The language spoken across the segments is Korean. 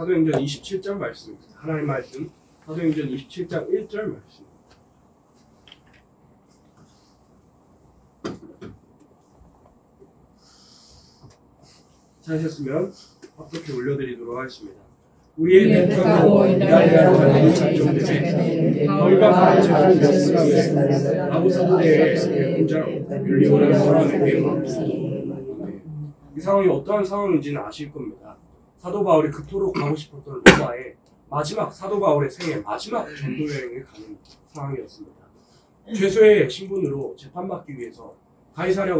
사도행전 27장 말씀입니다. 하나님 말씀 사도행전 27장 1절 말씀. 찾으셨으면 합독해 올려드리도록 하겠습니다. 우리의 백성으로 이달리아로 가는 작정되되 너희가 다른 자를 몇수라며 아부사도대의 백부장 율리오라는 사람에게 맡기니. 이 상황이 어떠한 상황인지는 아실 겁니다. 사도 바울이 그토록 가고 싶었던 로마에 마지막 사도 바울의 생애 마지막 전도 여행을 가는 상황이었습니다. 죄수의 신분으로 재판받기 위해서 가이사랴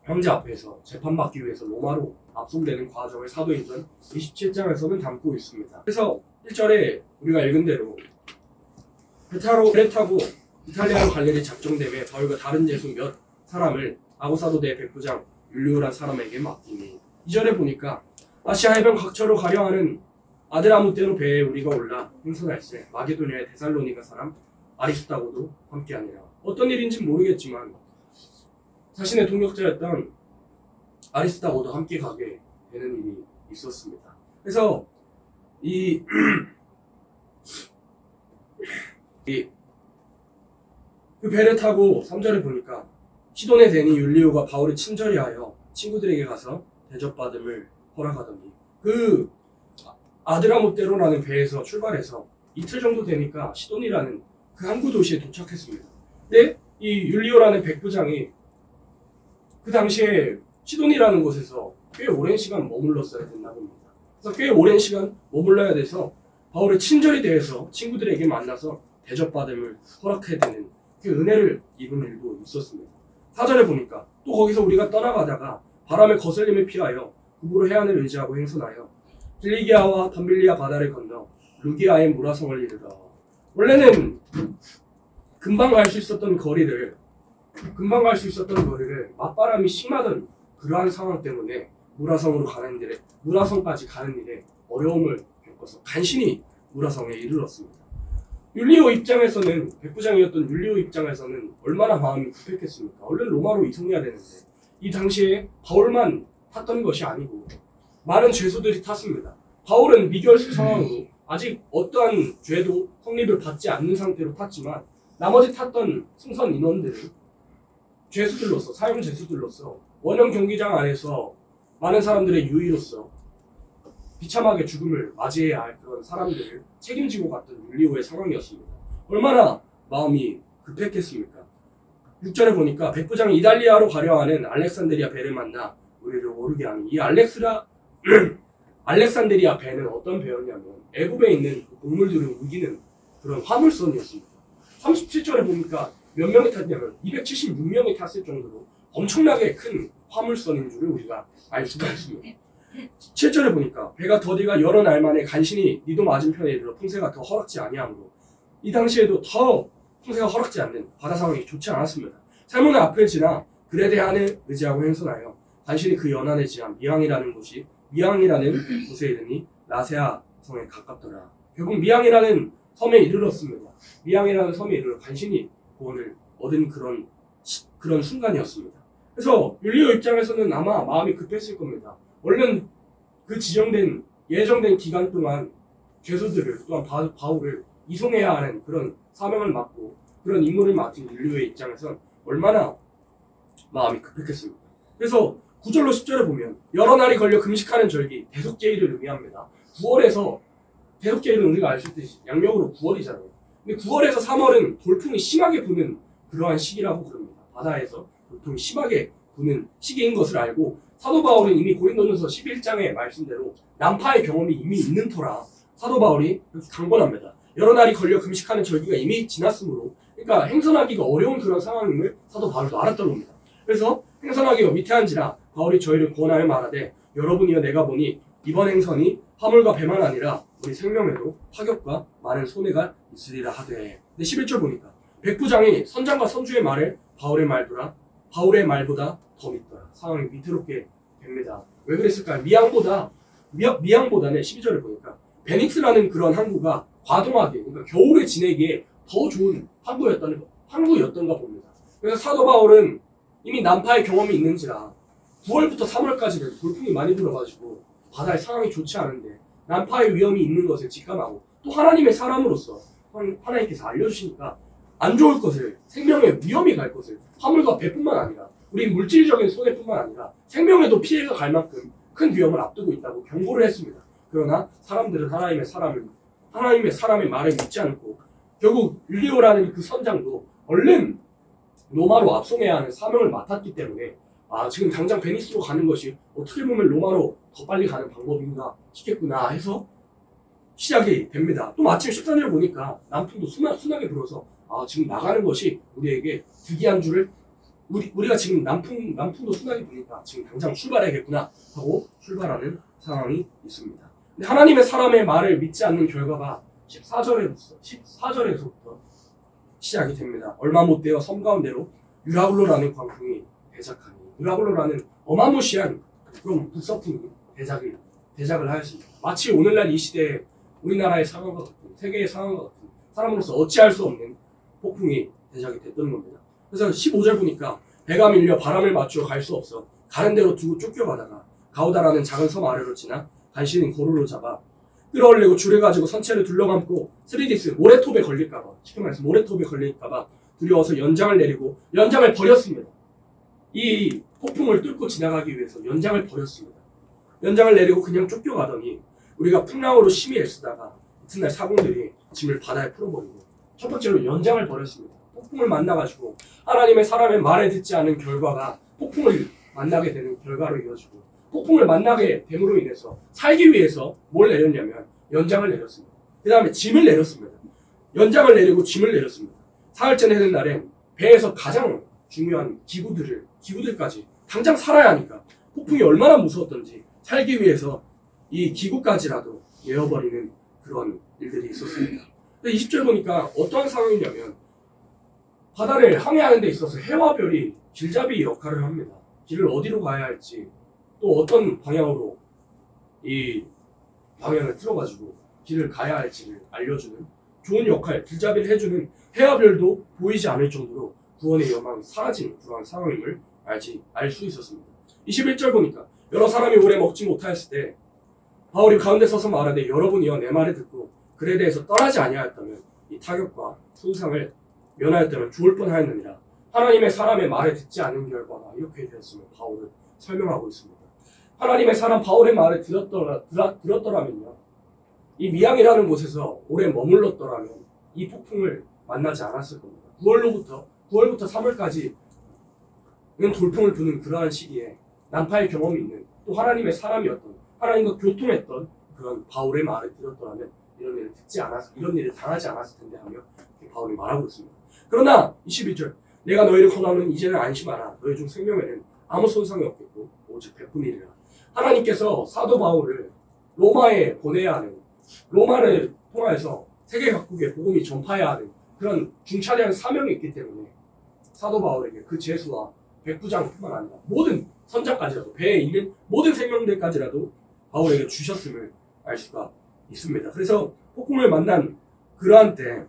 황제 앞에서 재판받기 위해서 로마로 압송되는 과정을 사도행전 27장에서는 담고 있습니다. 그래서 1절에 우리가 읽은 대로 배 타고 이탈리아로 갈 일이 작정되며 바울과 다른 제수 몇 사람을 아고사도대 백부장 율리오란 사람에게 맡기니. 2절에 보니까 아시아 해변 각처로 가려 하는 아드라무떼로 배에 우리가 올라 행선할세 마게도냐의 데살로니가 사람 아리스다고도 함께하니라. 어떤 일인지는 모르겠지만 자신의 동역자였던 아리스다고도 함께 가게 되는 일이 있었습니다. 그래서 그 배를 타고 3절에 보니까 시돈의 대니 율리오가 바울을 친절히 하여 친구들에게 가서 대접받음을 허락하더니 그 아드라무떼로라는 배에서 출발해서 이틀 정도 되니까 시돈이라는 그 항구 도시에 도착했습니다. 근데 이 율리오라는 백부장이 그 당시에 시돈이라는 곳에서 꽤 오랜 시간 머물렀어야 됐나 봅니다. 그래서 꽤 오랜 시간 머물러야 돼서 바울의 친절히 대해서 친구들에게 만나서 대접받음을 허락해야 되는 그 은혜를 입은 일도 있었습니다. 4절에 보니까 또 거기서 우리가 떠나가다가 바람의 거슬림을 피하여 구부로 해안을 의지하고 행선하여 길리기아와 밤빌리아 바다를 건너 루기아의 무라성을 이르러. 원래는 금방 갈 수 있었던 거리를 맞바람이 심하던 그러한 상황 때문에 무라성까지 가는 일에 어려움을 겪어서 간신히 무라성에 이르렀습니다. 율리오 입장에서는 백부장이었던 율리오 입장에서는 얼마나 마음이 급했겠습니까? 얼른 로마로 이송해야 되는데 이 당시에 바울만 탔던 것이 아니고 많은 죄수들이 탔습니다. 바울은 미결수 상황으로 아직 어떠한 죄도 성립을 받지 않는 상태로 탔지만 나머지 탔던 승선 인원들은 죄수들로서 사형 죄수들로서 원형 경기장 안에서 많은 사람들의 유의로서 비참하게 죽음을 맞이해야 할 그런 사람들을 책임지고 갔던 율리오의 상황이었습니다. 얼마나 마음이 급했겠습니까? 6절에 보니까 백부장이 이달리아로 가려 하는 알렉산드리아 배를 만나 우리를 오르게 하니 이 알렉산드리아 배는 어떤 배였냐면 애굽에 있는 곡물들을 우기는 그런 화물선이었습니다. 37절에 보니까 몇 명이 탔냐면 276명이 탔을 정도로 엄청나게 큰 화물선인 줄을 우리가 알 수가 있습니다. 7절에 보니까 배가 더디가 여러 날 만에 간신히 니도 맞은편에 이르러 풍세가 더 허락지 아니하므로 이 당시에도 더 풍세가 허락지 않는 바다 상황이 좋지 않았습니다. 살몬의 앞을 지나 그레데안을 의지하고 행선하여 간신히 그 연안에 지한 미앙이라는 곳에 이르니 라세아 성에 가깝더라. 결국 미앙이라는 섬에 이르렀습니다. 미앙이라는 섬에 이르러 간신히 구원을 얻은 그런 순간이었습니다. 그래서 율리오 입장에서는 아마 마음이 급했을 겁니다. 얼른 그 예정된 기간 동안 죄수들을 또한 바울을 이송해야 하는 그런 사명을 맡고 그런 임무를 맡은 율리오의 입장에선 얼마나 마음이 급했겠습니까? 그래서 9절로 10절에 보면 여러 날이 걸려 금식하는 절기 대속제일을 의미합니다. 9월에서 대속제일은 우리가 알 수 있듯이 양력으로 9월이잖아요. 근데 9월에서 3월은 돌풍이 심하게 부는 그러한 시기라고 부릅니다. 바다에서 돌풍이 심하게 부는 시기인 것을 알고 사도 바울은 이미 고린도전서 11장의 말씀대로 난파의 경험이 이미 있는 터라 사도 바울이 이렇게 강권합니다. 여러 날이 걸려 금식하는 절기가 이미 지났으므로 그러니까 행선하기가 어려운 그런 상황임을 사도 바울도 알았던 겁니다. 그래서 행선하기가 위태한지라 바울이 저희를 권하여 말하되 여러분이여 내가 보니 이번 행선이 화물과 배만 아니라 우리 생명에도 파격과 많은 손해가 있으리라 하되. 근데 11절 보니까 백부장이 선장과 선주의 말을 바울의 말보다 더 믿더라. 상황이 위태롭게 됩니다. 왜 그랬을까요? 미양보다는 12절을 보니까 베닉스라는 그런 항구가 과동하게 그러니까 겨울에 지내기에 더 좋은 항구였던가 봅니다. 그래서 사도 바울은 이미 난파의 경험이 있는지라 9월부터 3월까지는 돌풍이 많이 불어가지고 바다의 상황이 좋지 않은데 난파의 위험이 있는 것을 직감하고 또 하나님의 사람으로서 하나님께서 알려주시니까 안 좋을 것을, 생명에 위험이 갈 것을, 화물과 배뿐만 아니라 우리 물질적인 손해뿐만 아니라 생명에도 피해가 갈 만큼 큰 위험을 앞두고 있다고 경고를 했습니다. 그러나 사람들은 하나님의 사람의 말을 믿지 않고 결국 율리오라는 그 선장도 얼른 로마로 압송해야 하는 사명을 맡았기 때문에 지금 당장 베니스로 가는 것이 어떻게 보면 로마로 더 빨리 가는 방법인가 싶겠구나 해서 시작이 됩니다. 또 마침 14절을 보니까 남풍도 순하게 불어서 지금 나가는 것이 우리에게 득이한 줄을 우리가 지금 남풍도 순하게 부니까 지금 당장 출발해야겠구나 하고 출발하는 상황이 있습니다. 근데 하나님의 사람의 말을 믿지 않는 결과가 14절에서부터 시작이 됩니다. 얼마 못 되어 섬 가운데로 유라굴로라는 광풍이 대작하니 유라굴로라는 어마무시한 그런 북서풍이 대작을 하였습니다. 마치 오늘날 이 시대에 우리나라의 상황과 같은 세계의 상황과 같은 사람으로서 어찌할 수 없는 폭풍이 대작이 됐던 겁니다. 그래서 15절 보니까 배가 밀려 바람을 맞추어 갈 수 없어 가는 대로 두고 쫓겨가다가 가우다라는 작은 섬 아래로 지나 간신히 고루로 잡아 끌어올리고 줄을 가지고 선체를 둘러감고 스리디스 모래톱에 걸릴까봐 쉽게 말해서 모래톱에 걸릴까봐 두려워서 연장을 내리고 연장을 버렸습니다. 이 폭풍을 뚫고 지나가기 위해서 연장을 버렸습니다. 연장을 내리고 그냥 쫓겨가더니 우리가 풍랑으로 심히 애쓰다가 이튿날 사공들이 짐을 바다에 풀어버리고 첫 번째로 연장을 버렸습니다. 폭풍을 만나가지고 하나님의 사람의 말에 듣지 않은 결과가 폭풍을 만나게 되는 결과로 이어지고 폭풍을 만나게 됨으로 인해서 살기 위해서 뭘 내렸냐면 연장을 내렸습니다. 그 다음에 짐을 내렸습니다. 연장을 내리고 짐을 내렸습니다. 사흘째 내는 날엔 배에서 가장 중요한 기구들까지 당장 살아야 하니까 폭풍이 얼마나 무서웠던지 살기 위해서 이 기구까지라도 내어버리는 그런 일들이 있었습니다. 근데 20절 보니까 어떠한 상황이냐면 바다를 항해하는 데 있어서 해와 별이 길잡이 역할을 합니다. 길을 어디로 가야 할지 또 어떤 방향으로 이 방향을 틀어가지고 길을 가야 할지를 알려주는 좋은 역할, 길잡이를 해주는 해와 별도 보이지 않을 정도로 구원의 여망이 사라진 그러한 상황임을 알 수 있었습니다. 21절 보니까 여러 사람이 오래 먹지 못하였을 때 바울이 가운데 서서 말하되 여러분이여 내 말을 듣고 글에 대해서 떠나지 아니하였다면 이 타격과 손상을 면하였다면 죽을 뻔하였느니라. 하나님의 사람의 말을 듣지 않는 결과가 이렇게 되었음을 바울은 설명하고 있습니다. 하나님의 사람 바울의 말을 들었더라면요, 이 미양이라는 곳에서 오래 머물렀더라면 이 폭풍을 만나지 않았을 겁니다. 9월부터 3월까지는 돌풍을 부는 그러한 시기에 난파의 경험이 있는 또 하나님의 사람이었던 하나님과 교통했던 그런 바울의 말을 들었더라면 이런 일을 당하지 않았을 텐데 하며 바울이 말하고 있습니다. 그러나 22절 내가 너희를 권하노니 이제는 안심하라. 너희 중 생명에는 아무 손상이 없겠고 오직 백분이리라. 하나님께서 사도 바울을 로마에 보내야 하는, 로마를 통하여서 세계 각국에 복음이 전파해야 하는 그런 중차대한 사명이 있기 때문에 사도 바울에게 그 제수와 백부장뿐만 아니라 모든 선장까지라도 배에 있는 모든 생명들까지라도 바울에게 주셨음을 알 수가 있습니다. 그래서 폭풍을 만난 그러한 때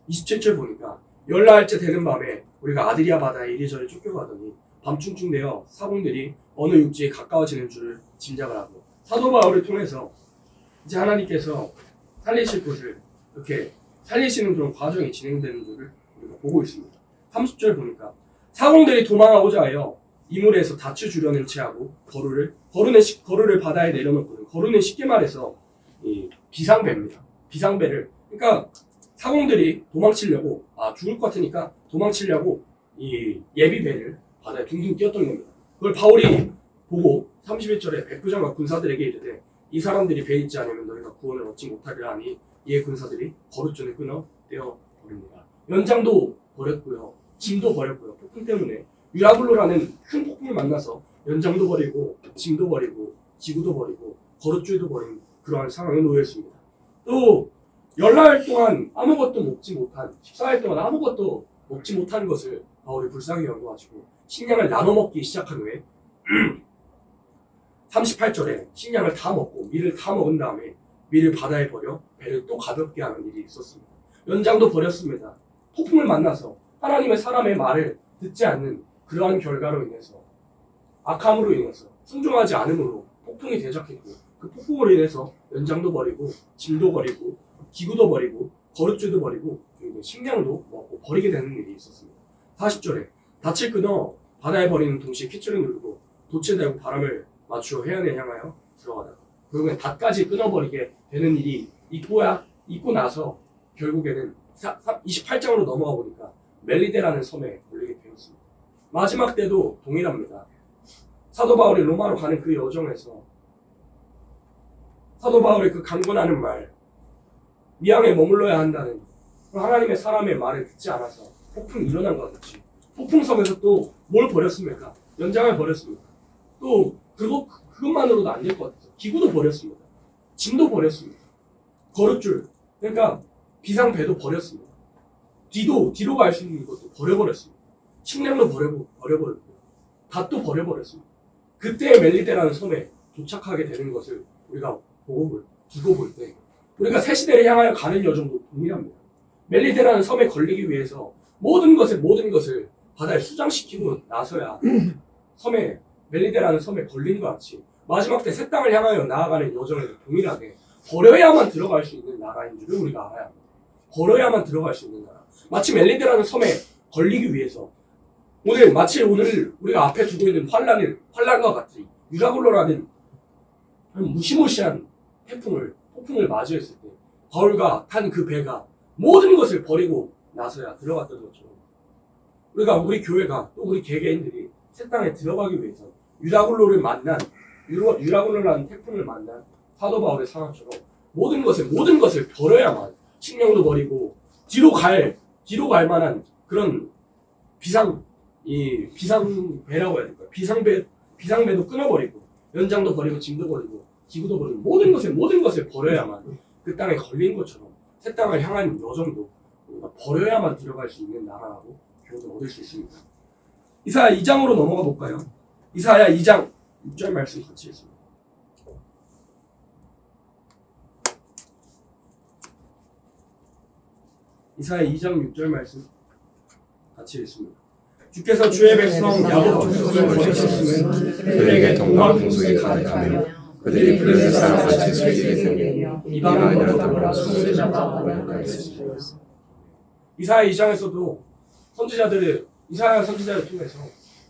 27절 보니까 열나흘째 되는 밤에 우리가 아드리아 바다에 이리저리 쫓겨가더니 밤중쯤 되어 사공들이 어느 육지에 가까워지는 줄을 짐작을 하고 사도 바울을 통해서 이제 하나님께서 살리실 것을 이렇게 살리시는 그런 과정이 진행되는 줄을 우리가 보고 있습니다. 30절 보니까 사공들이 도망하고자 하여 이물에서 닻을 주려는 채하고 거루를 바다에 내려놓거든. 거루는 쉽게 말해서 이 비상배입니다. 비상배를, 그러니까 사공들이 도망치려고 죽을 것 같으니까 도망치려고 이 예비배를 바다에 둥둥 띄었던 겁니다. 그걸 바울이 보고 31절에 백부장과 군사들에게 이르되 이 사람들이 배에 있지 않으면 너희가 구원을 얻지 못하리라 하니 이에 군사들이 거룻줄을 끊어 떼어버립니다. 연장도 버렸고요, 짐도 버렸고요. 폭풍 때문에 유라굴로라는 큰 폭풍을 만나서 연장도 버리고 짐도 버리고 기구도 버리고 거룻줄도 버린 그러한 상황에 놓였습니다. 또 열나흘 동안 아무것도 먹지 못한, 14일 동안 아무것도 먹지 못한 것을 바울이 불쌍히 여겨가지고 식량을 나눠 먹기 시작한 후에 38절에 식량을 다 먹고 밀을 다 먹은 다음에 밀을 바다에 버려 배를 또 가볍게 하는 일이 있었습니다. 연장도 버렸습니다. 폭풍을 만나서 하나님의 사람의 말을 듣지 않는 그러한 결과로 인해서 악함으로 인해서 순종하지 않음으로 폭풍이 대적했고 그 폭풍으로 인해서 연장도 버리고 짐도 버리고 기구도 버리고 거룩죄도 버리고 그리고 식량도 먹고 버리게 되는 일이 있었습니다. 40절에 닻을 끊어 바다에 버리는 동시에 kit줄을 누르고 돛을 달고 바람을 맞추어 해안에 향하여 들어가다가 결국엔 닷까지 끊어버리게 되는 일이 있고 나서 결국에는 28장으로 넘어가 보니까 멜리데라는 섬에 걸리게 되었습니다. 마지막 때도 동일합니다. 사도 바울이 로마로 가는 그 여정에서 사도 바울의 그 강권하는 말, 미항에 머물러야 한다는 하나님의 사람의 말을 듣지 않아서 폭풍이 일어난 것 같이 폭풍 속에서 또 뭘 버렸습니까? 연장을 버렸습니다. 또 그것만으로도 안 될 것 같아서 기구도 버렸습니다. 짐도 버렸습니다. 거룩줄, 그러니까 비상배도 버렸습니다. 뒤로 갈 수 있는 것도 버려버렸습니다. 식량도 버려버렸고 닷도 버려버렸습니다. 그때 멜리데라는 섬에 도착하게 되는 것을 우리가 두고 볼 때 우리가 새 시대를 향하여 가는 여정도 동일합니다. 멜리데라는 섬에 걸리기 위해서 모든 것을 바다에 수장시키고 나서야 섬에 멜리데라는 섬에 걸리는 것 같이 마지막 때 새 땅을 향하여 나아가는 여정에도 동일하게 버려야만 들어갈 수 있는 나라인 줄을 우리가 알아야 합니다. 버려야만 들어갈 수 있는 나라. 마치 멜리데라는 섬에 걸리기 위해서 오늘 우리가 앞에 두고 있는 환란과 같이 유라굴로라는 무시무시한 폭풍을 마주했을 때 바울과 탄 그 배가 모든 것을 버리고 나서야 들어갔던 것처럼 우리 교회가 또 우리 개개인들이 새 땅에 들어가기 위해서 유라굴로라는 태풍을 만난 사도 바울의 상황처럼 모든 것을 버려야만 식량도 버리고 뒤로 갈 만한 그런 비상배라고 해야 될까요? 비상배도 끊어버리고 연장도 버리고 짐도 버리고 기구도 버리고 모든 것을 버려야만 그 땅에 걸린 것처럼 새 땅을 향한 여정도 우리가 버려야만 들어갈 수 있는 나라라고 교훈을 얻을 수 있습니다. 이사야 2장으로 넘어가 볼까요? 이사야 2장 6절 말씀 같이 읽습니다. 이사야 2장 6절 말씀 같이 읽습니다. 주께서 주의 백성 야곱 족속을 버리셨으면 그들에게 동방 풍속이 가득하며 그들이 블레셋 사람같이 술지게 되며 이방인과 더불어 술을 잡아 모욕하였습니다. 이사야 2장에서도 이사야 선지자를 통해서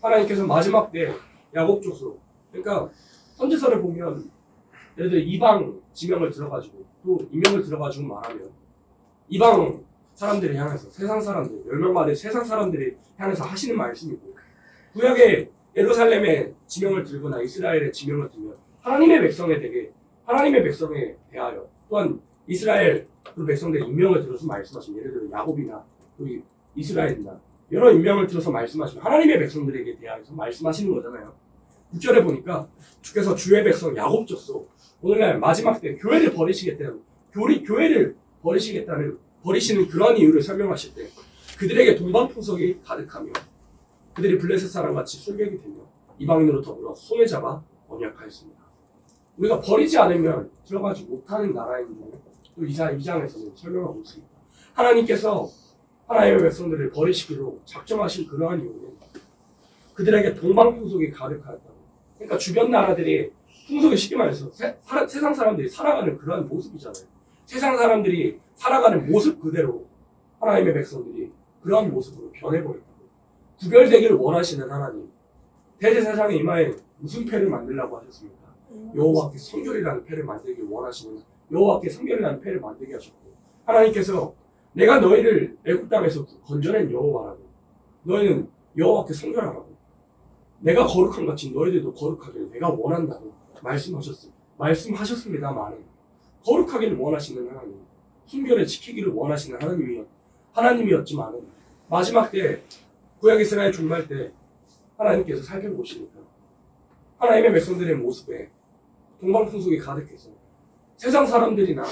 하나님께서 마지막 때 야곱 족속, 그러니까 선지서를 보면 예를 들어 이방 지명을 들어가지고 또 이명을 들어가지고 말하면 이방 사람들이 향해서 세상 사람들, 10명만의 세상 사람들이 향해서 하시는 말씀이고 구약의 예루살렘의 지명을 들거나 이스라엘의 지명을 들면 하나님의 백성에 대하여 또한 이스라엘 그 백성들의 인명을 들어서 말씀하시면 예를 들어 야곱이나 또 이스라엘이나 여러 인명을 들어서 말씀하시면 하나님의 백성들에게 대하여서 말씀하시는 거잖아요. 6절에 보니까 주께서 주의 백성 야곱 족속 오늘날 마지막 때 교회를 버리시겠다는 버리시는 그러한 이유를 설명하실 때 그들에게 동방풍속이 가득하며 그들이 블레셋 사람같이 술객이 되며 이방인으로 더불어 손에 잡아 언약하였습니다. 우리가 버리지 않으면 들어가지 못하는 나라인 줄 또 이사야 2장에서는 설명하고 있습니다. 하나님께서 하나님의 백성들을 버리시기로 작정하신 그러한 이유는 그들에게 동방풍속이 가득하였다고. 그러니까 주변 나라들이 풍속이 쉽게 말해서 세상 사람들이 살아가는 그러한 모습이잖아요. 세상 사람들이 살아가는 모습 그대로 하나님의 백성들이 그러한 모습으로 변해버렸다고. 구별되기를 원하시는 하나님. 대제사장의 이마에 무슨 패를 만들라고 하셨습니까? 여호와께 성결이라는 패를 만들기 원하시는 여호와께 성결이라는 패를 만들게 하셨고 하나님께서 내가 너희를 애굽 땅에서 건져낸 여호와라고 너희는 여호와께 성결하라고 내가 거룩한 같이 너희들도 거룩하기를 내가 원한다고 말씀하셨습니다만 거룩하기를 원하시는 하나님 순결을 지키기를 원하시는 하나님이었지만 마지막 때 구약 이스라엘 종말 때 하나님께서 살펴보시니까 하나님의 백성들의 모습에 동방풍속이 가득해서 세상 사람들이나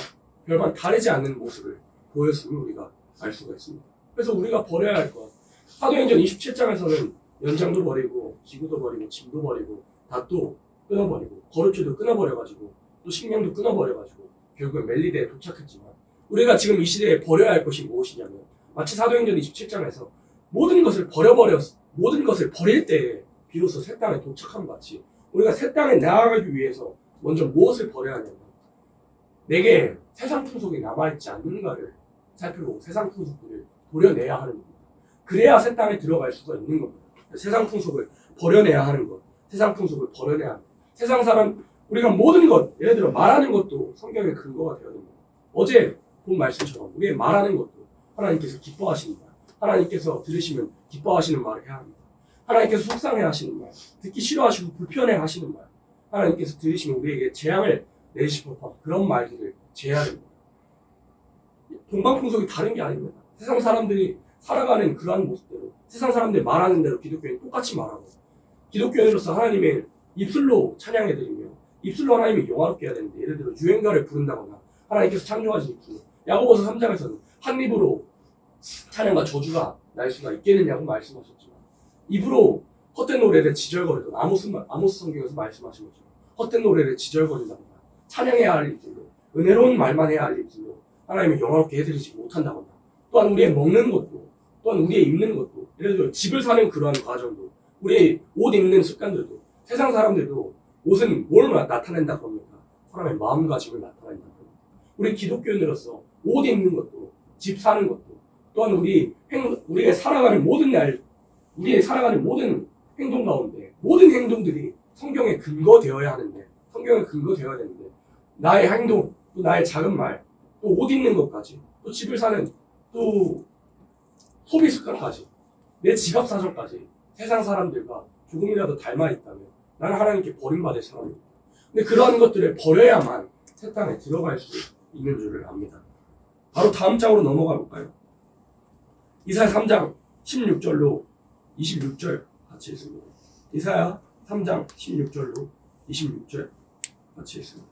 별반 다르지 않는 모습을 보였음을 우리가 알 수가 있습니다. 그래서 우리가 버려야 할 것 사도행전 27장에서는 연장도 버리고 기구도 버리고 짐도 버리고 닷도 끊어버리고 거룩죄도 끊어버려가지고 또 식량도 끊어버려가지고 결국은 멜리데에 도착했지만 우리가 지금 이 시대에 버려야 할 것이 무엇이냐면 마치 사도행전 27장에서 모든 것을 버릴 때에 비로소 새 땅에 도착한 것 같이 우리가 새 땅에 나아가기 위해서 먼저 무엇을 버려야 하냐면 내게 세상 풍속이 남아있지 않는가를 살펴보고 세상 풍속들을 도려내야 하는 겁니다. 그래야 새 땅에 들어갈 수가 있는 겁니다. 세상 풍속을 버려내야 하는 것, 세상 풍속을 버려내야 하는 것. 세상 사람, 우리가 모든 것, 예를 들어 말하는 것도 성경의 근거가 되어야 됩니다. 어제 본 말씀처럼 우리의 말하는 것도 하나님께서 기뻐하시는 말, 하나님께서 들으시면 기뻐하시는 말을 해야 합니다. 하나님께서 속상해 하시는 말, 듣기 싫어하시고 불편해 하시는 말, 하나님께서 들으시면 우리에게 재앙을 내리실 법한 그런 말들을 제해야 됩니다. 동방풍속이 다른 게 아닙니다. 세상 사람들이 살아가는 그러한 모습대로 세상 사람들이 말하는 대로 기독교인이 똑같이 말하고 기독교인으로서 하나님의 입술로 찬양해드리며 입술로 하나님을 영화롭게 해야 되는데 예를 들어 유행가를 부른다거나 하나님께서 창조하신 입술로 야고보서 3장에서는 한 입으로 찬양과 저주가 날 수가 있겠느냐고 말씀하셨지만 입으로 헛된 노래를 지절거리던 아모스 성경에서 말씀하신 것처럼 헛된 노래를 지절거린다거나 찬양해야 할 입술로 은혜로운 말만 해야 할 입술로 하나님을 영화롭게 해드리지 못한다거나 또한 우리의 먹는 것도 또한 우리의 입는 것도 예를 들어 집을 사는 그러한 과정도 우리의 옷 입는 습관들도 세상 사람들도 옷은 뭘 나타낸다 그럽니까? 사람의 마음가짐을 나타낸다 그럽니다. 우리 기독교인으로서 옷 입는 것도 집 사는 것도 또한 우리가 살아가는 모든 날 우리의 살아가는 모든 행동 가운데 모든 행동들이 성경에 근거되어야 하는데 성경에 근거되어야 되는데 나의 행동 또 나의 작은 말 또 옷 입는 것까지 또 집을 사는 또 소비 습관까지 내 지갑 사정까지 세상 사람들과 조금이라도 닮아 있다면 나는 하나님께 버림받을 사람입니다. 근데 그러한 것들을 버려야만 새 땅에 들어갈 수 있는 줄을 압니다. 바로 다음 장으로 넘어가 볼까요? 이사야 3장 16절로 26절 같이 읽습니다. 이사야 3장 16절로 26절 같이 읽습니다.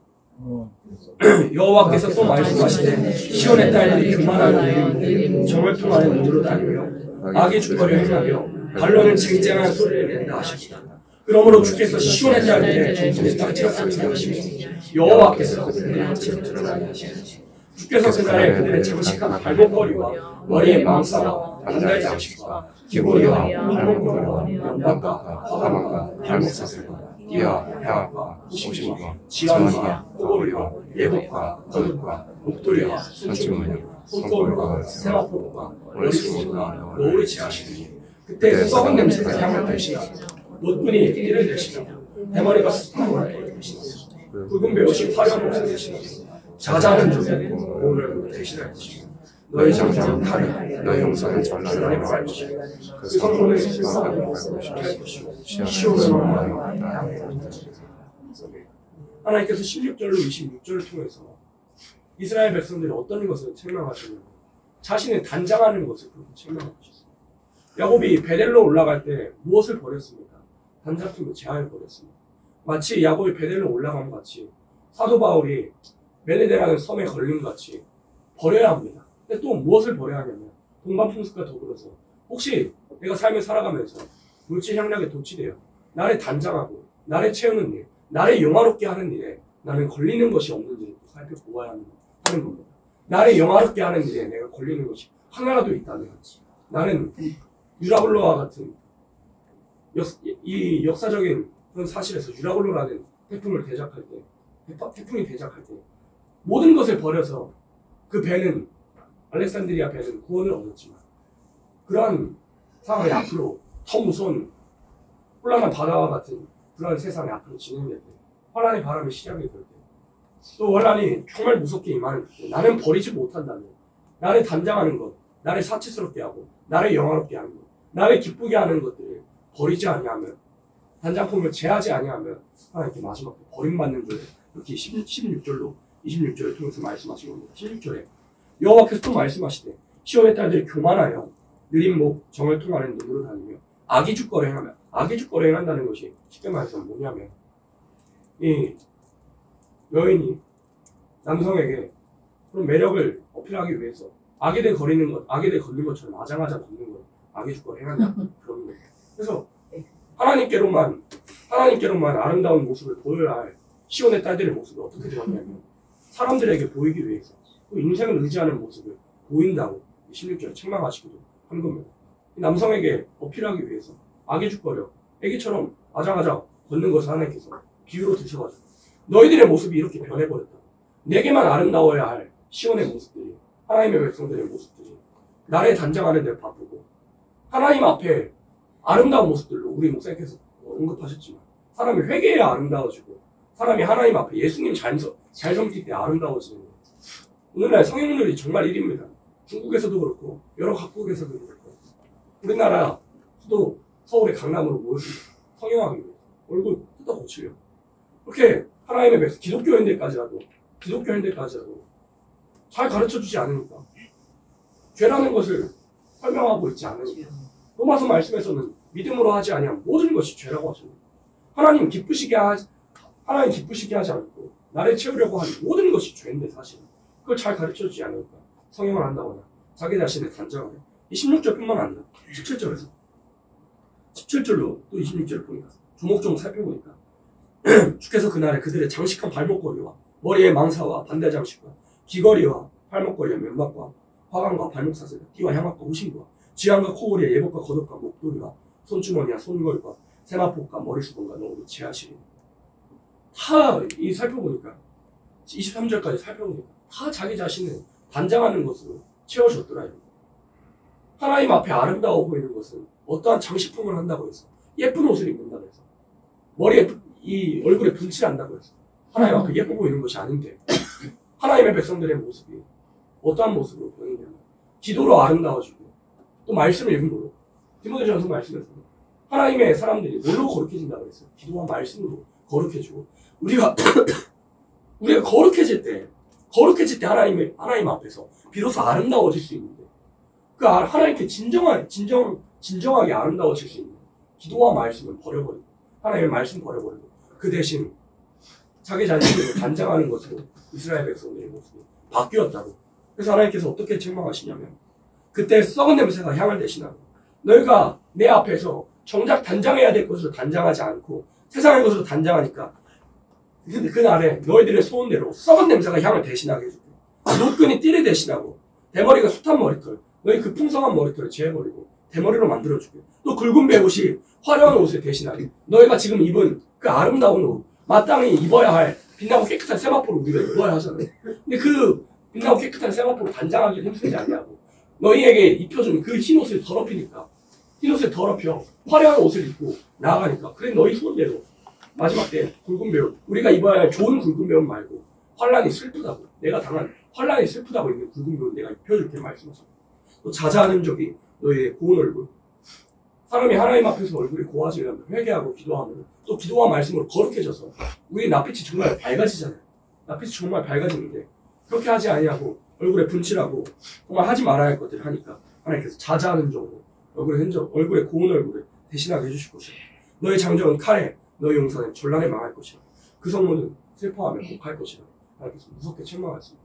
여호와께서 또 말씀하시되 시온의 딸들이 교만하고 내리고 정을 통하는 눈으로 다니며 악의 주거를 행하며 반론을 쟁쟁한 소리를 낸다 하십니다. 그러므로 주께서 시온의 딸들의 정신에 딱지럽게 하시며 여호와께서 그들의 악취를 드러나게 하시며 주께서 그날에 그들의 장식한 발목걸이와 머리의 망사와 반달 장식과 귀고리와 발목걸이와 연방과 화가망과 발목사슬과 띠와 해악과 호심과 지환과 꼬리와 예복과 거듭과 목도리와 손주머니와 손꼽과 세마포과 월수문과 노을이 지하시니 그때 썩은 냄새가 향을 내시나 노끈이 띠를 내시나 대머리가 습관을 내시나 붉은 배옷이 화려한 옷을 내시나 자자는 조에 오늘 대신할 것이고 너희 장자는 칼을 너희 형사는 전란을 말할 것이고 그 성문을 시원하게 할 것이고 시온을 말하여 하나님께서 16절로 26절을 통해서 이스라엘 백성들이 어떤 것을 책망하시냐면 자신을 단장하는 것을 그렇게 책망하셨습니다. 야곱이 베델로 올라갈 때 무엇을 버렸습니까? 단장품을 제하여 버렸습니다. 마치 야곱이 베델로 올라간 것 같이 사도 바울이 메네데라는 섬에 걸린 것 같이 버려야 합니다. 근데 또 무엇을 버려야 하냐면 동방풍습과 더불어서 혹시 내가 삶을 살아가면서 물질 향락에 도취되어 나를 단장하고 나를 채우는 일, 나를 영화롭게 하는 일에 나는 걸리는 것이 없는지 살펴보아야 하는 겁니다. 나를 영화롭게 하는 일에 내가 걸리는 것이 하나라도 있다면 나는 유라굴로와 같은 이 역사적인 그런 사실에서 유라굴로라는 태풍이 대적할 때 모든 것을 버려서 그 배는 알렉산드리아 배는 구원을 얻었지만 그러한 상황이 앞으로 더 무서운 혼란한 바다와 같은 그러한 세상이 앞으로 진행될 때 혼란의 바람이 시작이 될 때 또 혼란이 정말 무섭게 임하는 때 나는 버리지 못한다면 나를 단장하는 것, 나를 사치스럽게 하고 나를 영화롭게 하는 것, 나를 기쁘게 하는 것들을 버리지 아니하면 단장품을 제하지 아니하면 하나님께 마지막에 버림받는 줄 이렇게 16절로 26절을 통해서 말씀하신 겁니다. 16절에 여호와께서 또 말씀하시되 시온의 딸들이 교만하여 느린 목 정을 통하는 눈으로 다니며 악의죽거래 행하며 악의죽거래 행한다는 것이 쉽게 말해서 뭐냐면 이 여인이 남성에게 그런 매력을 어필하기 위해서 악에대 걸리는 것처럼 아장아장 걷는 것 악의죽거래 행한다 그런 거예요. 그래서 하나님께로만 아름다운 모습을 보여야 할 시온의 딸들의 모습이 어떻게 되었냐면 사람들에게 보이기 위해서 또 인생을 의지하는 모습을 보인다고 16절에 책망하시기도 한 겁니다. 남성에게 어필하기 위해서 악의죽거려 애기처럼 아장아장 걷는 것을 하나님께서 비유로 드셔가지고 너희들의 모습이 이렇게 변해버렸다. 내게만 아름다워야 할 시온의 모습들이, 하나님의 백성들의 모습들이 나를 단장하는 데 바쁘고, 하나님 앞에 아름다운 모습들로 우리 목사님께서 언급하셨지만 사람이 회개해야 아름다워지고, 사람이 하나님 앞에 예수님 잘 섬길 때 아름다워지는 거예요. 오늘날 성인들이 정말 일입니다. 중국에서도 그렇고 여러 각국에서도 그렇고 우리나라 수도 서울의 강남으로 모였습니다. 성형하기 위해서 얼굴 뜯어 고치려고. 그렇게 하나님의 백성 기독교인들까지라도 잘 가르쳐주지 않으니까, 죄라는 것을 설명하고 있지 않으니까, 로마서 말씀에서는 믿음으로 하지 아니하면 모든 것이 죄라고 하십니다. 하나님 기쁘시게 하지 않고 나를 채우려고 하는 모든 것이 죄인데, 사실은 그걸 잘 가르쳐주지 않으니까 성형을 한다거나 자기 자신의 단정하게. 이 16절뿐만 아니라 17절로 또 26절을 보니까 조목조목 살펴보니까 주께서 그날에 그들의 장식한 발목걸이와 머리에 망사와 반대 장식과 귀걸이와 팔목걸이와 면막과 화관과 발목사슬, 띠와 향악과 호신과 지향과 코걸이와 예복과 겉옷과 목도리와 손주머니와 손걸과 세마포과 머리수건과 너무 제하시리. 다 이 살펴보니까 23절까지 살펴보니까 다 자기 자신을 단장하는 것으로 채워줬더라. 하나님 앞에 아름다워 보이는 것은 어떠한 장식품을 한다고 해서, 예쁜 옷을 입는다고 해서, 머리에 이 얼굴에 분칠을 한다고 해서 하나님 앞에 예뻐 보이는 것이 아닌데, 하나님의 백성들의 모습이 어떠한 모습으로 보이냐면 기도로 아름다워지고, 또 말씀을 읽음으로, 디모데전서 말씀에서는 하나님의 사람들이 뭘로 거룩해진다고 했어요? 기도와 말씀으로 거룩해지고, 우리가 거룩해질 때 하나님 앞에서 비로소 아름다워질 수 있는데, 그 하나님께 진정하게 아름다워질 수 있는 기도와 말씀을 버려버리고, 하나님의 말씀 버려버리고, 그 대신 자기 자신을 단장하는 것으로 이스라엘 백성들의 모습이 바뀌었다고. 그래서 하나님께서 어떻게 책망하시냐면, 그때 썩은 냄새가 향을 대신하고, 너희가 내 앞에서 정작 단장해야 될 것으로 단장하지 않고 세상의 것으로 단장하니까 그날에 너희들의 소원대로 썩은 냄새가 향을 대신하게 해줄게. 노끈이 띠를 대신하고, 대머리가 숱한 머리털, 너희 그 풍성한 머리털을 제해버리고 대머리로 만들어줄게. 또 굵은 배옷이 화려한 옷을 대신하게. 너희가 지금 입은 그 아름다운 옷, 마땅히 입어야 할 빛나고 깨끗한 세마포를 우리가 입어야 하잖아요. 근데 그 빛나고 깨끗한 세마포를 단장하기 힘쓰지 않냐고. 너희에게 입혀준 그 흰 옷을 더럽히니까, 흰 옷을 더럽혀 화려한 옷을 입고 나아가니까, 그래 너희 소원대로 마지막 때 굵은 배옷, 우리가 입어야 할 좋은 굵은 배옷 말고 환란이 슬프다고, 내가 당한 환란이 슬프다고 있는 굵은 배옷 내가 입혀줄게 말씀하셨고, 또 자자하는 적이 너희의 고운 얼굴. 사람이 하나님 앞에서 얼굴이 고와지려면 회개하고 기도하면, 또 기도와 말씀으로 거룩해져서 우리 낯빛이 정말 밝아지잖아요. 낯빛이 정말 밝아지는데, 그렇게 하지 아니하고 얼굴에 분칠하고 정말 하지 말아야 할 것들을 하니까 하나님께서 자자하는 적으로 얼굴에 고운 얼굴을 대신하게 해주실 것이라. 너희 장정은 칼에, 너희 용사는 전란에 망할 것이라. 그 성문은 슬퍼하며 곡할 것이라. 하나님께서 무섭게 책망하십니다.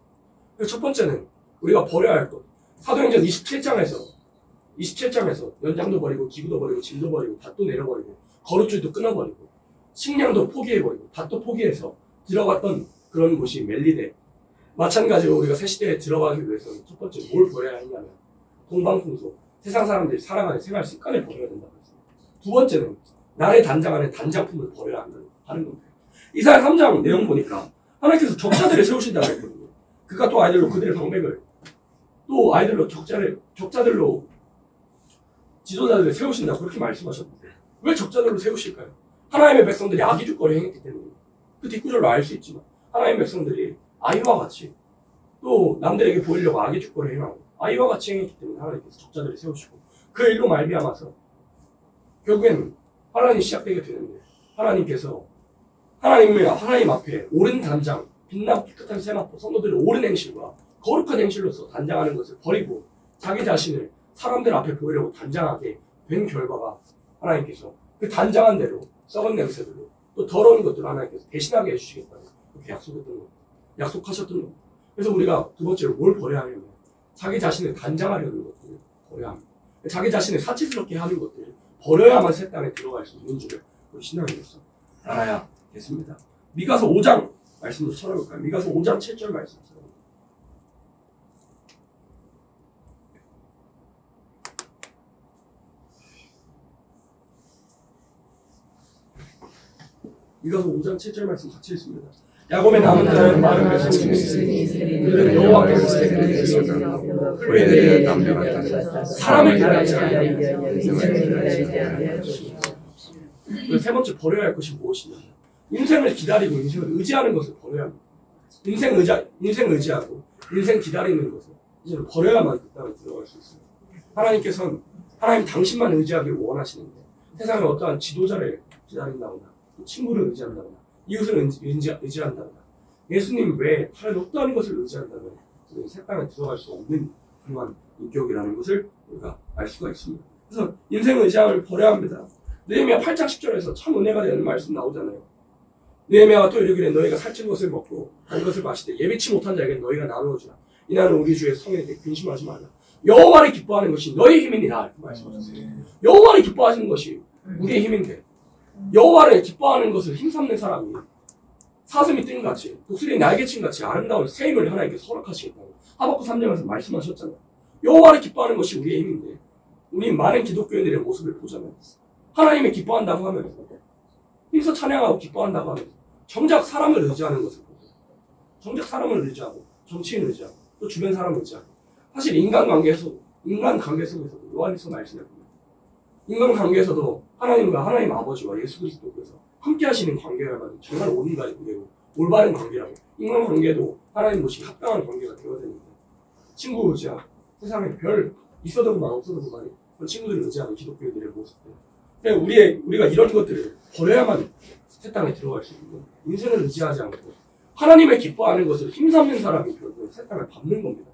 그래서 첫 번째는 우리가 버려야 할 것. 사도행전 27장에서 연장도 버리고 기구도 버리고 짐도 버리고 닷도 내려버리고 거룩줄도 끊어버리고 식량도 포기해버리고 닷도 포기해서 들어갔던 그런 곳이 멜리데. 마찬가지로 우리가 새 시대에 들어가기 위해서는 첫 번째 뭘 버려야 하냐면 동방풍소, 세상 사람들이 살아가는 생활 습관을 버려야 된다고 했습니다. 두 번째는 나를 단장하는 단장품을 버려야 하는 겁니다. 이사야 3장 내용 보니까 하나님께서 적자들을 세우신다고 했거든요. 그가 또 아이들로 그들의 방백을, 또 아이들로 적자들로 지도자들을 세우신다고 그렇게 말씀하셨는데, 왜 적자들로 세우실까요? 하나님의 백성들이 악의죽거리 행했기 때문에. 그 뒷구절로 알 수 있지만 하나님의 백성들이 아이와 같이 또 남들에게 보이려고 악의죽거리 행하고 아이와 같이 행했기 때문에 하나님께서 적자들을 세우시고, 그 일로 말미암아서 결국엔 환란이 시작되게 되는데, 하나님 앞에 옳은 단장, 빛나고 깨끗한 세마포, 성도들의 옳은 행실과 거룩한 행실로서 단장하는 것을 버리고 자기 자신을 사람들 앞에 보이려고 단장하게 된 결과가, 하나님께서 그 단장한 대로 썩은 냄새들로 또 더러운 것들을 하나님께서 대신하게 해주시겠다고 그렇게 약속하셨던 겁니다. 그래서 우리가 두 번째로 뭘 버려야 하냐면 자기 자신을 단장하려는 것들을 버려야 합니다. 자기 자신을 사치스럽게 하는 것들을 버려야만 새 땅에 들어갈 수 있는 줄을 우리 신앙인으로서 알아야겠습니다. 미가서 5장 말씀도 찾아볼까요? 미가서 5장 7절 말씀 찾아볼까요? 이것은 5장 7절 말씀 같이 읽습니다. 야곱의 남은 자는 많은 백성이 있으니 그들은 여호와께서 세계를 대속하고 우리들의 남녀 같다. 사람을 기다리지 아니하고. 세 번째 버려야 할 것이 무엇이냐? 인생을 기다리고 인생을 의지하는 것을 버려야 합니다. 인생 의지하고 인생 기다리는 것을 이제 버려야만 그 땅에 들어갈 수 있습니다. 하나님께서는 하나님 당신만 의지하기를 원하시는데 세상에 어떠한 지도자를 기다린다거나 친구를 의지한다거나 이웃을 의지한다거나 예수님 외에 다른 어떠한 것을 의지한다면 새 땅에 들어갈 수 없는 그러한 인격이라는 것을 우리가 알 수가 있습니다. 그래서 인생 의지함을 버려야 합니다. 느헤미야 8장 10절에서 참 은혜가 되는 말씀 나오잖아요. 느헤미야가 또 이르기를 너희가 살찐 것을 먹고 단 것을 마시되 예비치 못한 자에게 너희가 나누어주라. 이날은 우리 주의 성에게 근심하지 말라. 여호와를 기뻐하는 것이 너희 힘이니라 이렇게 말씀하셨어요. 여호와를 기뻐하시는 것이 우리의 힘인데 여호와를 기뻐하는 것을 힘삼는 사람이 사슴이 뜬같이 독수리의 날개친같이 아름다운 새 힘을 하나님께서 허락하시겠다고 하박국 3장에서 말씀하셨잖아요. 여호와를 기뻐하는 것이 우리의 힘인데 우리 많은 기독교인들의 모습을 보자면 하나님을 기뻐한다고 하면서 힘써 찬양하고 기뻐한다고 하면서 정작 사람을 의지하는 것을 보고 정작 사람을 의지하고 정치인 의지하고 또 주변 사람을 의지하고 사실 인간관계 속에서도 요한일서 말씀을 보면 인간관계에서도 하나님과 하나님 아버지와 예수 그리스도께서 함께 하시는 관계라면 정말 옳은 관계고 올바른 관계라고 인간관계도 하나님 모시기 합당한 관계가 되어야 되는데 친구 의지하고 세상에 별 있어도 그만 없어도 그만이 그런 친구들을 의지하는 기독교인들의 모습들 우리가 이런 것들을 버려야만 새 땅에 들어갈 수 있는 인생을 의지하지 않고 하나님을 기뻐하는 것을 힘삼는 사람이 결국 새 땅을 밟는 겁니다.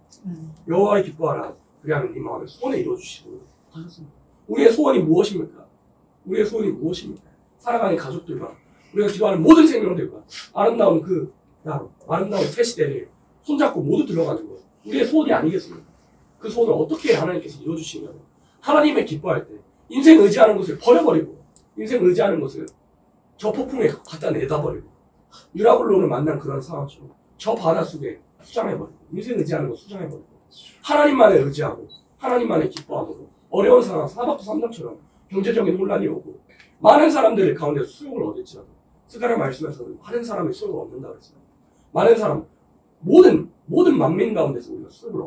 여호와를 기뻐하라. 그리하면 네 마음에 소원을 이루어주시고 하셨습니다. 우리의 소원이 무엇입니까? 우리의 소원이 무엇입니까? 살아가는 가족들과 우리가 기도하는 모든 생명들과 아름다운 아름다운 새 시대를 손잡고 모두 들어가는 것. 우리의 소원이 아니겠습니까? 그 소원을 어떻게 하나님께서 이루어주시냐면 하나님을 기뻐할 때 인생 의지하는 것을 버려버리고 인생 의지하는 것을 저 폭풍에 갖다 내다버리고 유라굴론을 만난 그런 상황처럼 저 바다 속에 수장해버리고 인생 의지하는 것 수장해버리고 하나님만을 의지하고 하나님만을 기뻐함으로 어려운 상황 하박국 3장처럼 경제적인 혼란이 오고 많은 사람들 가운데 수욕을 얻을지라도 스가랴 말씀에서는 많은 사람이 수욕을 얻는다고 했습니다. 많은 사람 모든 만민 가운데서 우리가 수욕을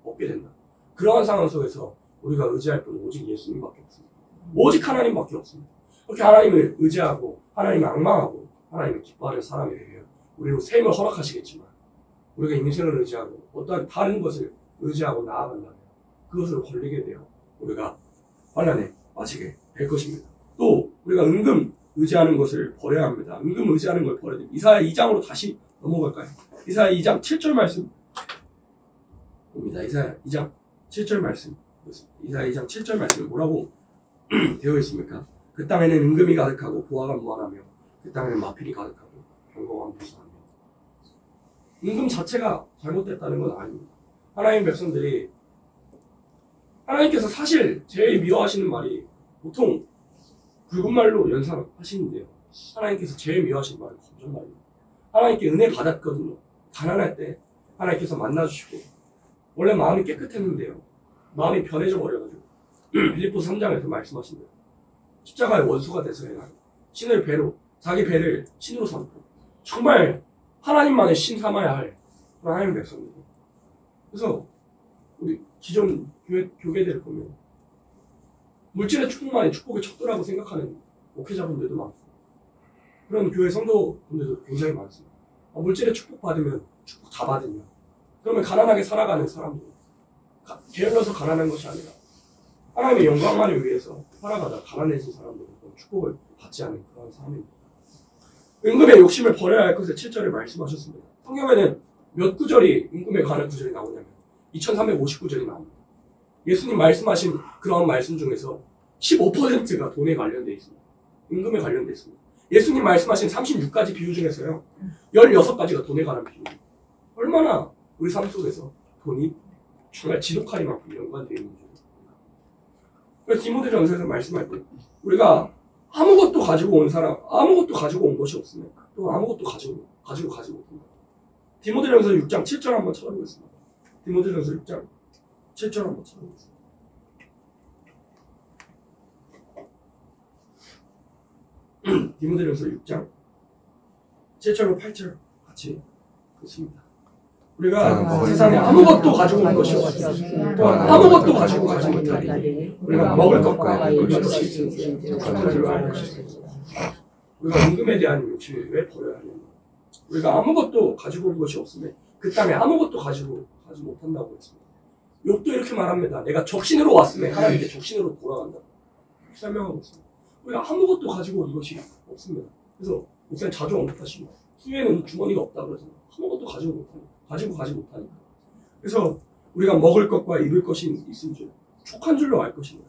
얻게 된다. 그러한 상황 속에서 우리가 의지할 분은 오직 예수님밖에 없습니다. 오직 하나님밖에 없습니다. 그렇게 하나님을 의지하고 하나님을 앙망하고 하나님을 기뻐하는 사람이 되면 우리는 샘을 허락하시겠지만 우리가 인생을 의지하고 어떠한 다른 것을 의지하고 나아간다면 그것으로 걸리게 되어 우리가 환난에 빠지게 될 것입니다. 또 우리가 은금 의지하는 것을 버려야 합니다. 은금 의지하는 걸 버려야 됩니다. 이사야 2장으로 다시 넘어갈까요? 이사야 2장 7절 말씀 봅니다. 이사야 2장 7절 말씀 이사야 2장 7절 말씀에 뭐라고 되어 있습니까? 그 땅에는 은금이 가득하고 보화가 무한하며 그 땅에는 마필이 가득하고 경거가 무수하며 은금 자체가 잘못됐다는 건 아닙니다. 하나님의 백성들이 하나님께서 사실 제일 미워하시는 말이 보통 굵은 말로 연상하시는데요. 하나님께서 제일 미워하시는 말은 검정말입니다. 하나님께 은혜 받았거든요. 가난할 때 하나님께서 만나주시고 원래 마음이 깨끗했는데요. 마음이 변해져 버려가지고 빌립보서 3장에서 말씀하신 대로 십자가의 원수가 돼서 신을 배로 자기 배를 신으로 삼고 정말 하나님만의 신 삼아야 할 그런 하나님의 백성입니다. 그래서 우리 기존 교계들을 보면 물질의 축복만이 축복의 척도라고 생각하는 목회자분들도 많고 그런 교회 성도분들도 굉장히 많습니다. 물질의 축복 받으면 축복 다 받으면 그러면 가난하게 살아가는 사람들 게을러서 가난한 것이 아니라 하나님의 영광만을 위해서 살아가다 가난해진 사람들은 축복을 받지 않는 그런 삶입니다. 은금의 욕심을 버려야 할 것을 7절에 말씀하셨습니다. 성경에는 몇 구절이 은금에 관한 구절이 나오냐면 2359절이 나옵니다. 예수님 말씀하신 그런 말씀 중에서 15%가 돈에 관련되어 있습니다. 은금에 관련되어 있습니다. 예수님 말씀하신 36가지 비유 중에서요 16가지가 돈에 관한 비유입니다. 얼마나 우리 삶 속에서 돈이 정말 지독하리만큼 연관되어 있는 줄. 그래서 디모데전서에서 말씀할 때 우리가 아무것도 가지고 온 사람, 아무것도 가지고 온 것이 없으면 또 아무것도 가지고 못한다. 디모데전서 6장 7절 한번 찾아보겠습니다. 디모데전서 6장 7절 한번 찾아보겠습니다. 디모데전서 6장 7절로 8절 같이 보십니다. 우리가 세상에 아무것도 가지고 온 것이 없으며 또한 아무것도 가지고 가지 못하니 우리가 먹을 것과 입을 것이 있으니 족한 줄로 알 것이다. 우리가 은금에 대한 욕심을 왜 버려야 하느냐. 우리가 아무것도 가지고 온 것이 없으면 그 땅에 아무것도 가지 못한다고 했습니다. 욥도 이렇게 말합니다. 내가 적신으로 왔으면 하나님께 적신으로 돌아간다. 설명하고 있습니다. 우리가 아무것도 가지고 온 것이 없습니다. 그래서 목사님 자주 언급하시고 후에는 주머니가 없다고 그러잖아요. 아무것도 가지 못하니까. 그래서 우리가 먹을 것과 입을 것이 있은 줄 족한 줄로 알 것입니다.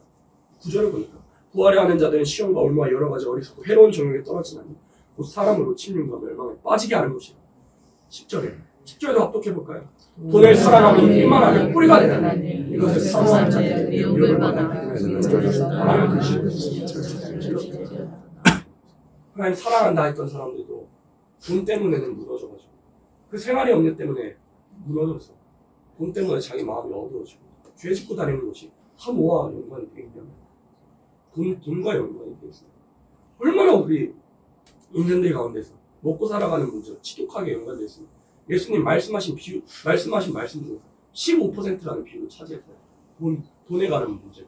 9절을 보니까 부활에 하는 자들은 시험과 올무와 여러 가지 어리석고 해로운 정욕에 떨어지나니 곧 사람으로 침륜과 멸망에 빠지게 하는 것이라. 10절도 합독해볼까요? 돈을 사랑하면 이만하게 뿌리가 되나니 이것을 사모하는 자들이 미움을 받아 하나님 사랑한다 했던 사람들도 돈 때문에는 무너져가지고 그 생활의 염려 때문에 무너져서 돈 때문에 자기 마음이 어두워지고 죄 짓고 다니는 것이 사모와 연관이 되어 있냐면 돈과 연관이 되어 있습니다. 얼마나 우리 있는 데 가운데서 먹고 살아가는 문제가 지독하게 연관되어 있습니다. 예수님 말씀하신 말씀 중에서 15%라는 비율을 차지했어요. 돈에 관한 문제가.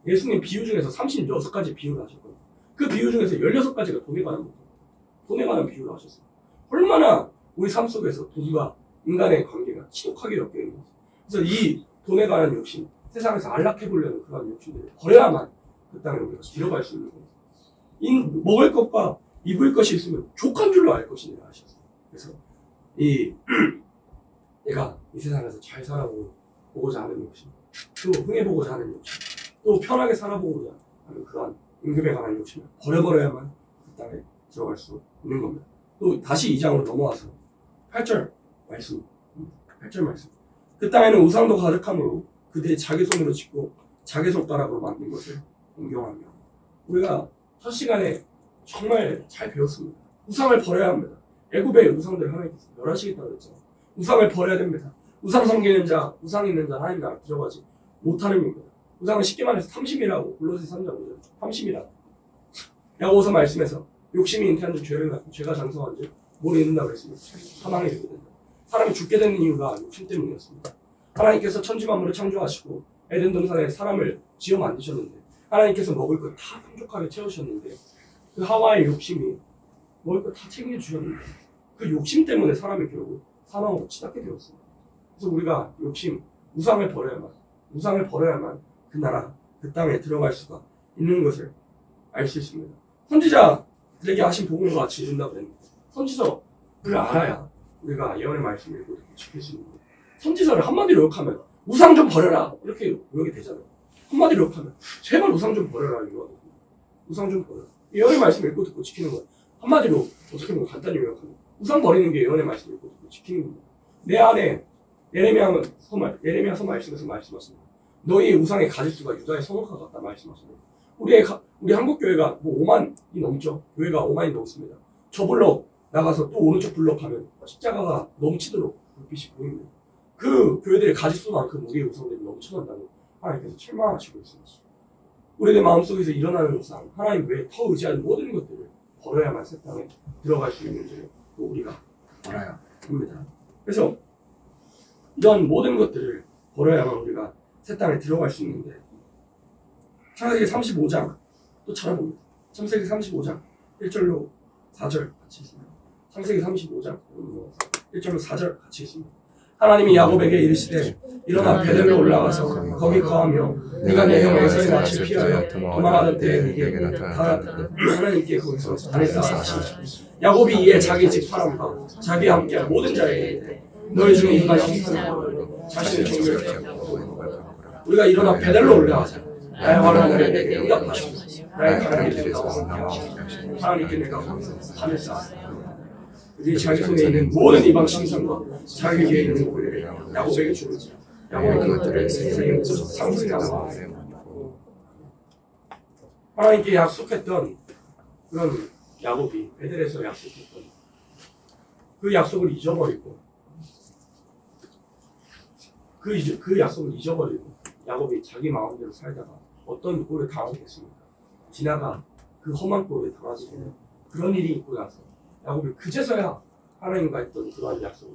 예수님 비유 중에서 36가지 비유를 하셨거든요. 그 비유 중에서 16가지가 돈에 관한 문제. 돈에 관한 비유를 하셨어요. 얼마나 우리 삶 속에서 돈과 인간의 관계가 지독하게 엮여 있는 거죠. 그래서 이 돈에 관한 욕심, 세상에서 안락해 보려는 그런 욕심들을 버려야만 그 땅에 우리가 들어갈 수 있는 거예요. 먹을 것과 입을 것이 있으면 족한 줄로 알 것이니라 하셨어요. 그래서 내가 이 세상에서 잘 살아보고자 하는 욕심, 또 흥해보고자 하는 욕심, 또 편하게 살아보고자 하는 그러한 임금에 관한 욕심을 버려버려야만 그 땅에 들어갈 수 있는 겁니다. 또 다시 2장으로 넘어와서 8절 말씀. 그 땅에는 우상도 가득하므로 그들이 자기 손으로 짓고 자기 손가락으로 만든 것을 공경하며. 우리가 첫 시간에 정말 잘 배웠습니다. 우상을 버려야 합니다. 애굽의 우상들 하나님께서 멸하시겠다고 그랬잖아요. 우상을 버려야 됩니다. 우상 섬기는 자, 우상 있는 자 하나님 나라 들어가지 못하는 겁니다. 우상은 쉽게 말해서 탐심이라고 골로새 3장 5절 탐심이라. 야고보서 말씀에서 욕심이 잉태한 줄 죄를 갖고 죄가 장성한 줄 뭘 이룬다고 그랬습니다. 사망에 이르게 된다. 사람이 죽게 되는 이유가 욕심 때문이었습니다. 하나님께서 천지 만물을 창조하시고 에덴 동산에 사람을 지어 만드셨는데 하나님께서 먹을 것 다 풍족하게 채우셨는데 그 하와의 욕심이 먹을 것 다 챙겨주셨는데 그 욕심 때문에 사람이 결국 사망으로 치닫게 되었습니다. 그래서 우리가 우상을 버려야만 그 나라, 그 땅에 들어갈 수가 있는 것을 알 수 있습니다. 선지자들에게 하신 복음과 같이 이룬다고 했는데 선지서를 알아야 우리가 예언의 말씀을 읽고 지킬 수 있는데 선지서를 한마디로 욕하면 우상 좀 버려라 이렇게 요약이 되잖아요. 한마디로 욕하면 제발 우상 좀 버려라 요약하거든요. 우상 좀 버려라. 예언의 말씀을 읽고 듣고 지키는 거예요. 한마디로 어떻게 보면 간단히 요약하면 우상 버리는 게 예언의 말씀을 읽고 듣고 지키는 겁니다. 내 안에 예레미야서 말씀에서 말씀하십니다. 너희 우상의 가짓수가 유다의 성읍과 같다 말씀하십니다. 우리 한국교회가 5만이 넘죠. 교회가 5만이 넘습니다. 저 블록 나가서 또 오른쪽 블록 가면 십자가가 넘치도록 불빛이 보입니다. 그 교회들의 가짓수만큼 우리의 우상들이 넘쳐난다고 하나님께서 실망하시고 있습니다. 우리의 마음속에서 일어나는 우상, 하나님 외에 더 의지하는 모든 것들을 버려야만 새 땅에 들어갈 수 있는지를 또 우리가 알아야 합니다. 그래서 이런 모든 것들을 버려야만 우리가 새 땅에 들어갈 수 있는데 창세기 35장 또 찾아봅니다. 창세기 35장 1절로 4절 같이 있습니다. 창세기 35장 1절로 4절 같이 있습니다. 하나님이 야곱에게 이르시되 일어나 베델로 올라가서 거기 거하며 네가 내 형 에서의 낯을 피하여 도망하던 때에 네게 나타났다. 하나님께 거기서 다녔다 하시니 야곱이 이에 자기 집 사람과 자기와 함께한 모든 자에게 이르되 너희 중에 인간이 자신의 종교를 하고 우리가 일어나 베델로 올라가자. 나의 환난을 내게 응답하시고 나의 가난을 내가 함께하시고 하나님께 내가 거기서 하늘 쌓았다. 그들이 자기 손에 있는 모든 이방 신상과 자기에게 있는 고리를 야곱에게 주는지 야곱은 그것들을 세상에 상승하고 하나님께 약속했던 그런 야곱이 베델에서 약속했던 그 약속을 잊어버리고 그 약속을 잊어버리고 야곱이 자기 마음대로 살다가 어떤 꼴을 당하게 됐습니까? 지나가 그 험한 꼴을 당하게 되는 그런 일이 있고 나서 야곱이 그제서야 하나님과 했던 그러한 약속을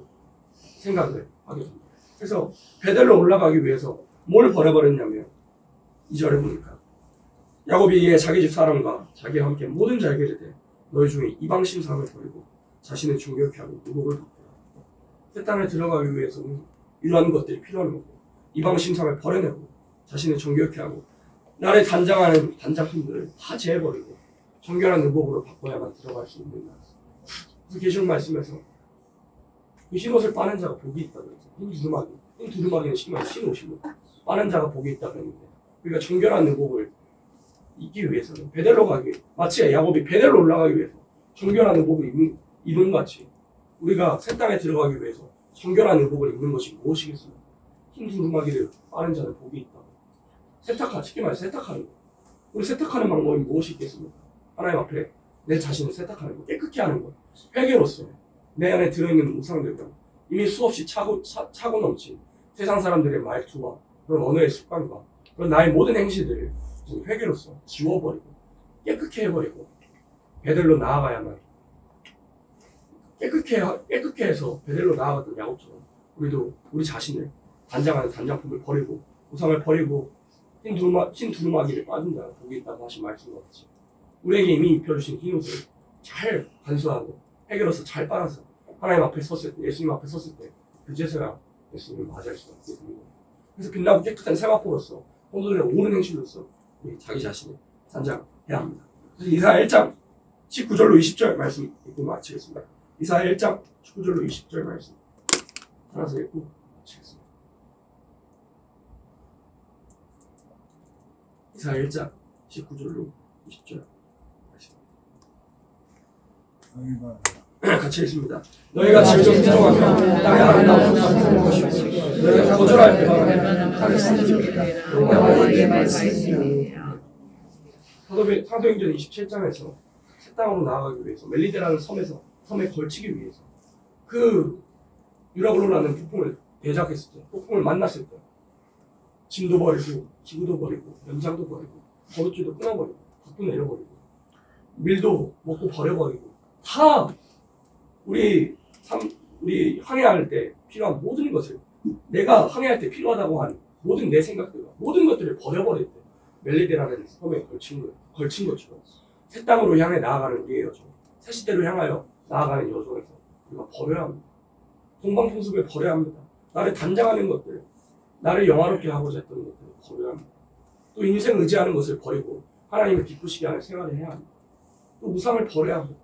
생각을 하게 됩니다. 그래서 베델로 올라가기 위해서 뭘 버려버렸냐면 2절에 보니까 야곱이 이에 자기 집 사람과 자기와 함께 모든 자에게 이르되 너희 중에 이방 신상을 버리고 자신을 존경케 하고 의복을 바꾸라. 새 땅에 들어가기 위해서는 이러한 것들이 필요한 거고 이방 신상을 버려내고 자신을 정결케 하고 나를 단장하는 단장품들을 다 제해버리고 정결한 의복으로 바꿔야만 들어갈 수 있는 나라입니다. 그래서 계시록 말씀에서 그 흰옷을 빠는 자가 복이 있다고 했어요. 흰 두루마기는 흰옷이고 빠는 자가 복이 있다고 했는데 우리가 정결한 의복을 입기 위해서는 베델로 가기 마치 야곱이 베델로 올라가기 위해서 정결한 의복을 입은 같이 우리가 새 땅에 들어가기 위해서 정결한 의복을 입는 것이 무엇이겠습니까? 흰 두루마기를 빠는 자는 복이 있다고. 쉽게 말해서 세탁하는 거. 우리 세탁하는 방법이 무엇이 있겠습니까? 하나님 앞에 내 자신을 세탁하는 거, 깨끗게 하는 거. 회개로서 내 안에 들어있는 우상들과 이미 수없이 차고 넘친 세상 사람들의 말투와 그런 언어의 습관과 그런 나의 모든 행실들을 회개로서 지워버리고 깨끗게 해버리고 베델로 나아가야만 깨끗게 해서 베델로 나아갔던 야곱처럼 우리도 우리 자신을 단장하는 단장품을 버리고 우상을 버리고 흰 두루마기를 빠진 자가 복이 있다고 하신 말씀과 같이 우리에게 이미 입혀주신 흰옷을 잘 간수하고 회개로서 잘 빨아서 하나님 앞에 섰을 때 예수님 앞에 섰을 때 그제서야 예수님을 맞이할 수가 있게 됩니다. 그래서 빛나고 깨끗한 세마포로서 성도들의 옳은 행실로서 우리 자기 자신을 단장해야 합니다. 그래서 이사야 1장 19절로 20절 말씀 읽고 마치겠습니다. 이사야 1장 19절로 20절 말씀 따라서 읽고 마치겠습니다. 이사야 1장 19절로 20절 같이 읽습니다. 너희가 즐겨 순종하면 땅에 아름다운 소산을 볼 것이고 너희가 거절할 배반하면 땅에 상주리라. 여호와의 말씀이니라. 사도행전 27장에서 새 땅으로 나아가기 위해서 멜리데라는 섬에 걸치기 위해서 그 유라굴로라는 폭풍을 대적했을 때, 폭풍을 만났을 때 짐도 버리고 기구도 버리고 연장도 버리고 거룩줄도 끊어버리고 붓도 내려버리고 밀도 먹고 버려버리고 다 우리 항해할 때 필요한 모든 것을 내가 항해할 때 필요하다고 한 모든 내 생각들과 모든 것들을 버려버릴 때 멜리데라는 섬에 걸친 것처럼 새 땅으로 향해 나아가는 우리의 여정, 새 시대로 향하여 나아가는 여정에서 우리가 버려야 합니다. 동방풍습을 버려야 합니다. 나를 단장하는 것들, 나를 영화롭게 하고자 했던 것들을 버려야 합니다. 또 인생 의지하는 것을 버리고 하나님을 기쁘시게 하는 생활을 해야 합니다. 또 우상을 버려야 합니다.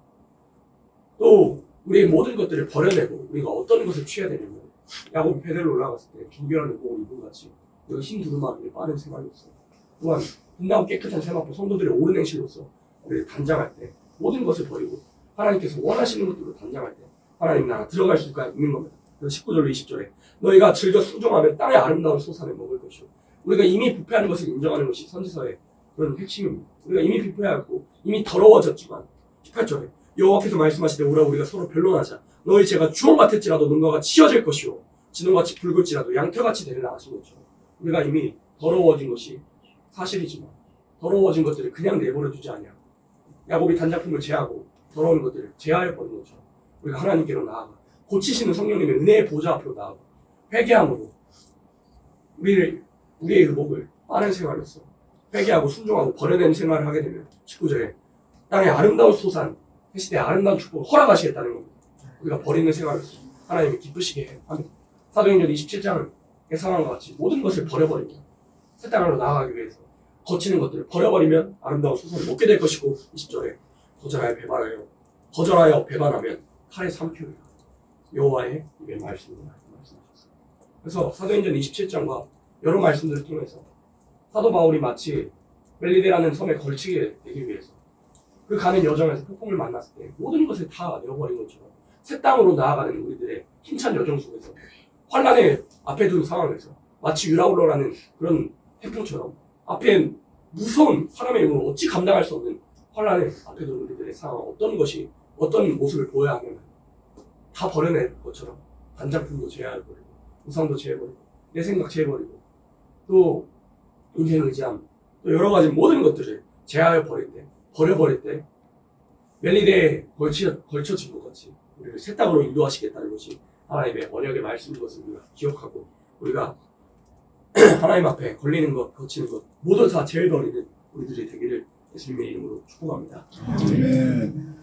또 우리의 모든 것들을 버려내고 우리가 어떤 것을 취해야 되냐면 야곱이 베델로 올라갔을 때 정결한 의복을 입은 같이 여기 흰 두루마기를 빠른 생활이었어요. 또한 빛나고 깨끗한 세마포 성도들의 옳은 행실로서 우리를 단장할 때 모든 것을 버리고 하나님께서 원하시는 것들로 단장할 때 하나님 나라 들어갈 수가 있는 겁니다. 그래서 19절로 20절에 너희가 즐겨 순종하면 땅의 아름다운 소산을 먹을 것이요. 우리가 이미 부패하는 것을 인정하는 것이 선지서의 그런 핵심입니다. 우리가 이미 부패하고 이미 더러워졌지만 18절에 여호와께서 말씀하시되 오라 우리가 서로 변론하자. 너희 죄가 주홍 같을지라도 눈과 치어질 것이요 진홍같이 붉을지라도 양털같이 되리라 하신 것처럼 우리가 이미 더러워진 것이 사실이지만 더러워진 것들을 그냥 내버려두지 않냐. 야곱이 단장품을 제하고 더러운 것들을 제하여 버린 것처럼 우리가 하나님께로 나아가 고치시는 성령님의 은혜의 보좌 앞으로 나아가 회개함으로 우리의 의복을 빠른 생활로서 회개하고 순종하고 버려내는 생활을 하게 되면 19절에 땅의 아름다운 소산 그 시대의 아름다운 축복을 허락하시겠다는 겁니다. 우리가 버리는 생활로서 하나님이 기쁘시게 합니다. 사도행전 27장의 상황과 같이 모든 것을 버려버리고 새 땅으로 나아가기 위해서 거치는 것들을 버려버리면 아름다운 소산을 먹게 될 것이고 20절에 거절하여 배반하면 칼에 삼키리라. 여호와의 입의 말씀입니다. 그래서 사도행전 27장과 여러 말씀들을 통해서 사도 바울이 마치 멜리데라는 섬에 걸치게 되기 위해서 그 가는 여정에서 폭풍을 만났을 때 모든 것을 다 내어버린 것처럼 새 땅으로 나아가는 우리들의 힘찬 여정 속에서 환란의 앞에 둔 상황에서 마치 유라굴로라는 그런 태풍처럼 앞에 무서운 사람의 힘으로 어찌 감당할 수 없는 환란의 앞에 둔 우리들의 상황 어떤 모습을 보여야 하면 다 버려낼 것처럼 단장품도 제해버리고 우상도 제해버리고 내 생각 제해버리고 또 인생 의지함 또 여러 가지 모든 것들을 제하여 버릴 때 버려버릴 때 멜리데에 걸쳐진 것 같이 우리를 새 땅으로 인도하시겠다는 것이 하나님의 언약의 말씀인 것을 우리가 기억하고 우리가 하나님 앞에 걸리는 것, 거치는 것 모두 다 제일 버리는 우리들이 되기를 예수님의 이름으로 축복합니다. 아멘.